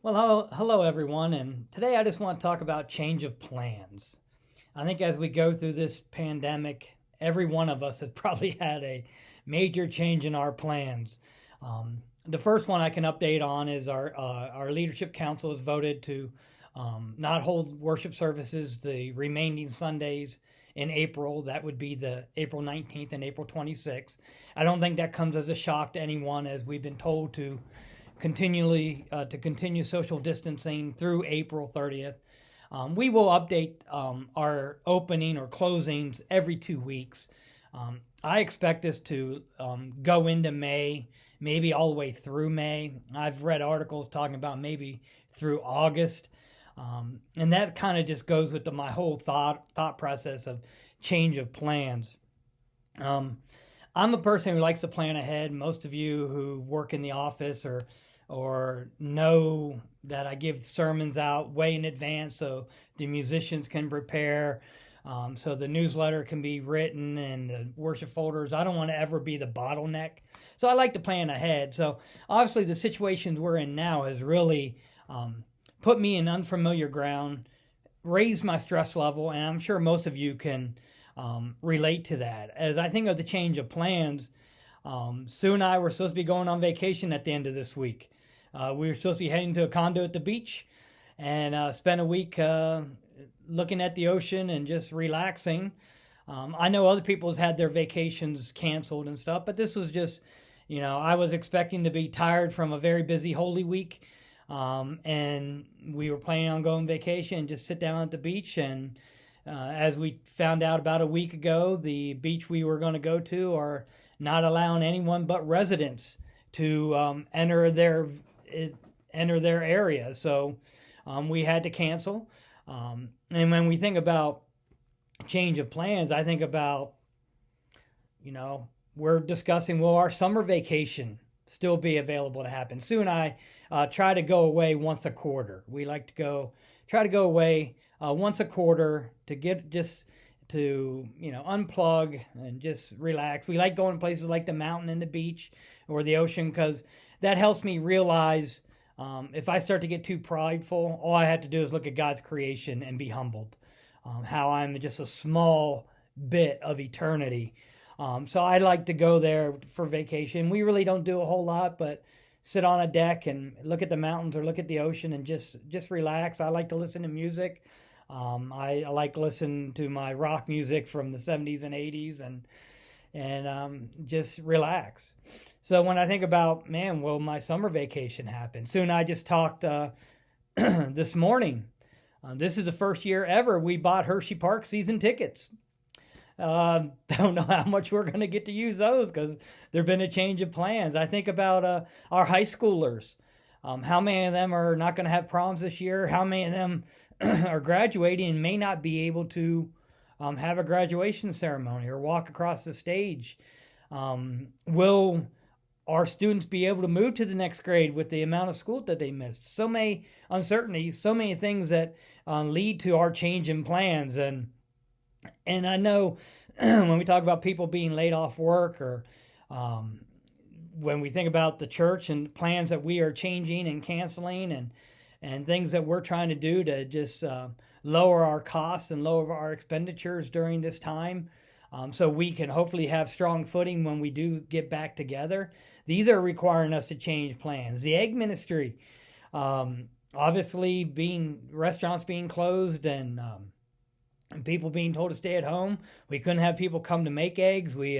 Well, hello everyone, and today I just want to talk about change of plans. I think as we go through this pandemic, every one of us has probably had a major change in our plans. The first one I can update on is our leadership council has voted to not hold worship services the remaining Sundays in April. That would be the April 19th and April 26th. I don't think that comes as a shock to anyone, as we've been told to continue social distancing through April 30th. We will update our opening or closings every 2 weeks. I expect this to go into May, maybe all the way through May. I've read articles talking about maybe through August. And that kind of just goes with my whole thought process of change of plans. I'm a person who likes to plan ahead. Most of you who work in the office or know that I give sermons out way in advance so the musicians can prepare, so the newsletter can be written and the worship folders. I don't want to ever be the bottleneck. So I like to plan ahead. So obviously the situations we're in now has really put me in unfamiliar ground, raised my stress level, and I'm sure most of you can relate to that. As I think of the change of plans, Sue and I were supposed to be going on vacation at the end of this week. We were supposed to be heading to a condo at the beach and spend a week looking at the ocean and just relaxing. I know other people's had their vacations canceled and stuff, but this was just, I was expecting to be tired from a very busy Holy Week. And we were planning on going vacation and just sit down at the beach. And as we found out about a week ago, the beach we were going to go to are not allowing anyone but residents to enter their area. So we had to cancel. And when we think about change of plans, I think about, we're discussing, will our summer vacation still be available to happen? Sue and I try to go away once a quarter. We like to try to go away once a quarter to unplug and just relax. We like going to places like the mountain and the beach or the ocean because that helps me realize if I start to get too prideful, all I have to do is look at God's creation and be humbled. How I'm just a small bit of eternity. So I like to go there for vacation. We really don't do a whole lot, but sit on a deck and look at the mountains or look at the ocean and just relax. I like to listen to music. I like to listen to my rock music from the 70s and 80s and just relax. So when I think about, man, will my summer vacation happen? Sue and I just talked this morning. This is the first year ever we bought Hershey Park season tickets. Don't know how much we're going to get to use those because there's been a change of plans. I think about our high schoolers. How many of them are not going to have proms this year? How many of them are graduating and may not be able to have a graduation ceremony or walk across the stage? Will our students be able to move to the next grade with the amount of school that they missed? So many uncertainties, so many things that lead to our change in plans. And I know when we talk about people being laid off work or when we think about the church and plans that we are changing and canceling and things that we're trying to do to just lower our costs and lower our expenditures during this time so we can hopefully have strong footing when we do get back together. These are requiring us to change plans. The egg ministry, obviously restaurants being closed and people being told to stay at home. We couldn't have people come to make eggs. We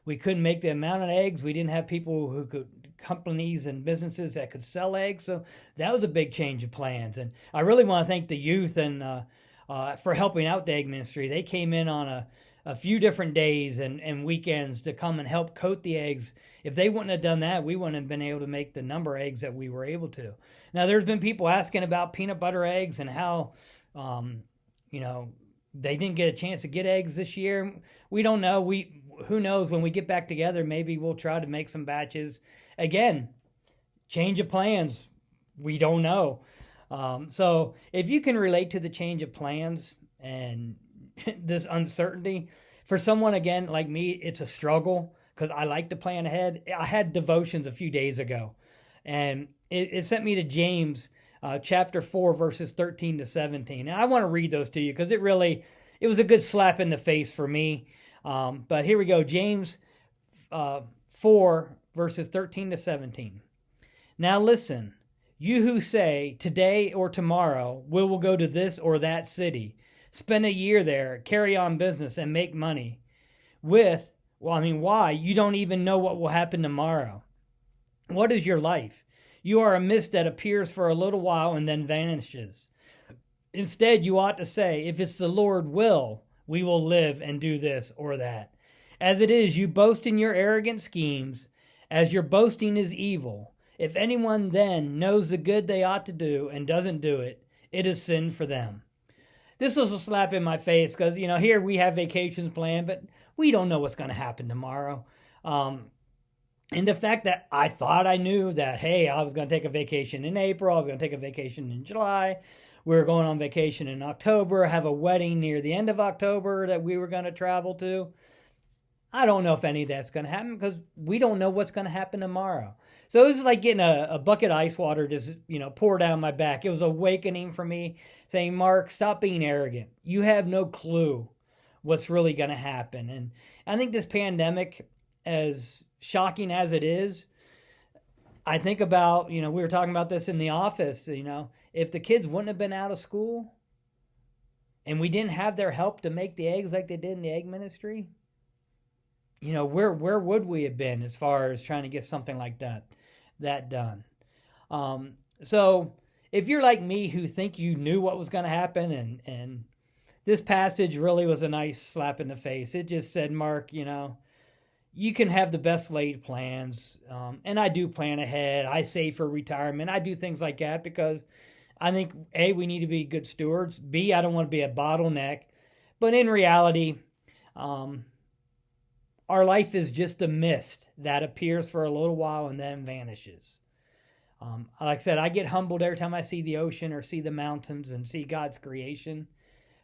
couldn't make the amount of eggs. We didn't have people companies and businesses that could sell eggs. So that was a big change of plans. And I really want to thank the youth and for helping out the egg ministry. They came in on a few different days and weekends to come and help coat the eggs. If they wouldn't have done that, we wouldn't have been able to make the number of eggs that we were able to. Now, there's been people asking about peanut butter eggs and how, they didn't get a chance to get eggs this year. We don't know. Who knows? When we get back together, maybe we'll try to make some batches. Again, change of plans. We don't know. So if you can relate to the change of plans and this uncertainty, for someone, again, like me, it's a struggle because I like to plan ahead. I had devotions a few days ago, and it sent me to James chapter 4, verses 13 to 17. And I want to read those to you because it was a good slap in the face for me. But here we go. James 4, verses 13 to 17. Now listen, you who say, today or tomorrow, we will go to this or that city, spend a year there, carry on business, and make money. Why? You don't even know what will happen tomorrow. What is your life? You are a mist that appears for a little while and then vanishes. Instead, you ought to say, if it's the Lord's will, we will live and do this or that. As it is, you boast in your arrogant schemes, as your boasting is evil. If anyone then knows the good they ought to do and doesn't do it, it is sin for them. This was a slap in my face because, here we have vacations planned, but we don't know what's going to happen tomorrow. And the fact that I thought I knew that, hey, I was going to take a vacation in April, I was going to take a vacation in July, we were going on vacation in October, have a wedding near the end of October that we were going to travel to. I don't know if any of that's going to happen because we don't know what's going to happen tomorrow. So this is like getting a bucket of ice water just, pour down my back. It was awakening for me saying, Mark, stop being arrogant. You have no clue what's really going to happen. And I think this pandemic, as shocking as it is, I think about, we were talking about this in the office, if the kids wouldn't have been out of school and we didn't have their help to make the eggs like they did in the egg ministry, where would we have been as far as trying to get something like that done? So if you're like me who think you knew what was going to happen, and this passage really was a nice slap in the face. It just said, Mark, you can have the best laid plans. And I do plan ahead. I save for retirement. I do things like that because I think, A, we need to be good stewards. B, I don't want to be a bottleneck. But in reality, our life is just a mist that appears for a little while and then vanishes. Like I said, I get humbled every time I see the ocean or see the mountains and see God's creation.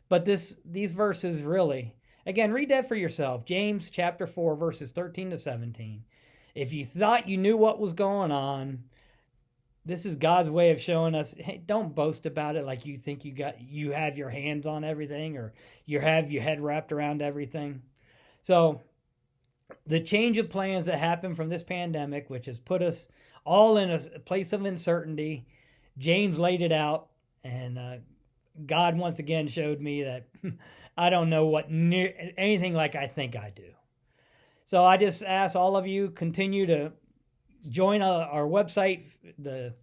But these verses really, again, read that for yourself. James chapter 4, verses 13 to 17. If you thought you knew what was going on, this is God's way of showing us, hey, don't boast about it like you think you have your hands on everything or you have your head wrapped around everything. So the change of plans that happened from this pandemic, which has put us all in a place of uncertainty, James laid it out, and God once again showed me that I don't know anything like I think I do. So I just ask all of you, continue to join our website, the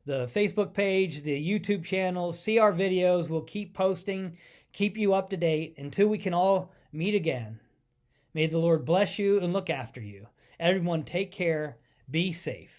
Facebook page, the YouTube channel, see our videos. We'll keep posting, keep you up to date until we can all meet again. May the Lord bless you and look after you. Everyone, take care. Be safe.